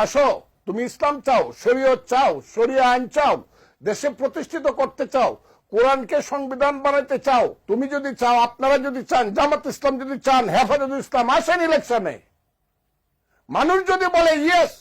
আসো, তুমি ইসলাম চাও, শরীয়ত চাও, শরিয়া আইন চাও, দেশে প্রতিষ্ঠিত করতে চাও, কোরআনকে সংবিধান বানাইতে চাও, তুমি যদি চাও, আপনারা যদি চান, জামাত ইসলাম যদি চান, হেফাজতুল ইসলাম আসেন ইলেকশনে। মানুষ যদি বলে ইয়েস,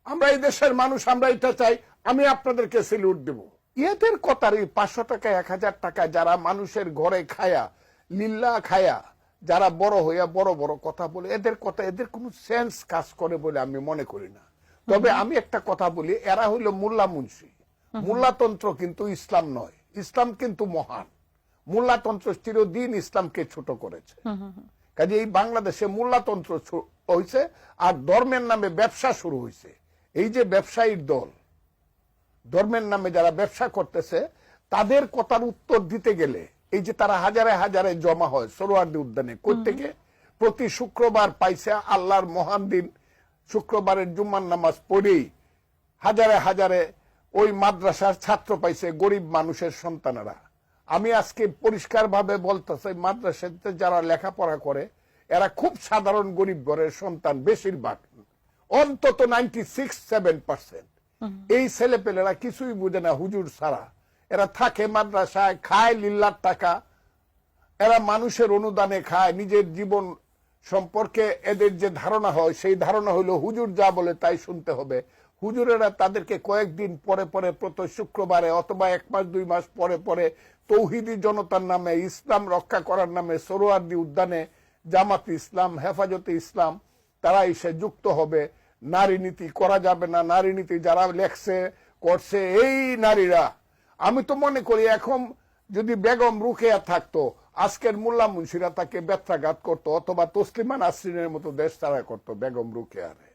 আমরা এই দেশের মানুষ, আমরা এটা চাই, আমি আপনাদেরকে সেলিউট দেব। এদের কথার এই 500 টাকা 1000 টাকা যারা মানুষের ঘরে খায়া, লিল্লা খায়া, যারা বড় হইয়া বড় বড় কথা বলে, এদের কথা, এদের কোনো সেন্স কাজ করে বলে আমি মনে করি না। তবে আমি একটা কথা বলি, এরা হইল মোল্লা মুন্সি। মোল্লাতন্ত্র কিন্তু ইসলাম নয়, ইসলাম কিন্তু মহান। মোল্লাতন্ত্র চিরদিন ইসলামকে ছোট করেছে। কাজে এই বাংলাদেশে মোল্লাতন্ত্র হয়েছে, আর ধর্মের নামে ব্যবসা শুরু হয়েছে। এই যে ব্যবসায়ীর দল, ধর্মের নামে যারা ব্যবসা করতেছে, তাদের কথার উত্তর দিতে গেলে এই যে তারা হাজারে হাজারে জমা হয় সোহরাওয়ার্দী উদ্যানে, কই থেকে? প্রতি শুক্রবার পাইছে আল্লাহর মহান দিন, শুক্রবারের জুম্মার নামাজ পড়েই হাজারে হাজারে ওই মাদ্রাসার ছাত্র পাইছে, গরিব মানুষের সন্তানেরা। আমি আজকে পরিষ্কার ভাবে বলতেছি, মাদ্রাসাতে যারা লেখাপড়া করে এরা খুব সাধারণ গরিব ঘরের সন্তান, বেশিরভাগ, অন্তত 96-7%। এই ছেলেপেলেরা কিছুই বুঝে না হুজুর ছাড়া। এরা থাকে মাদ্রাসায়, খায় লিল্লার টাকা, এরা মানুষের অনুদানে খায়। নিজের জীবন সম্পর্কে এদের যে ধারণা হয়, সেই ধারণা হলো হুজুর যা বলে তাই শুনতে হবে। হুজুরেরা তাদেরকে কয়েকদিন পরে পরে, প্রতি শুক্রবারে অথবা 1 মাস 2 মাস পরে পরে তৌহিদি জনতার নামে, ইসলাম রক্ষা করার নামে সোহরাওয়ার্দী উদ্যানে জামাত ইসলাম, হেফাজতে ইসলাম, তারা এসে যুক্ত হবে। নারী নীতি করা যাবে না, নারী নীতি যারা লেখছে করছে এই নারীরা। আমি তো মনে করি এখন যদি বেগম রুকেয়া থাকতো, আজকের মোল্লা মুন্সিরা তাকে ব্যত্রাঘাত করতো, অথবা তসলিমা নাসরিনের মতো দেশ তারা করতো বেগম রুকেয়ারে।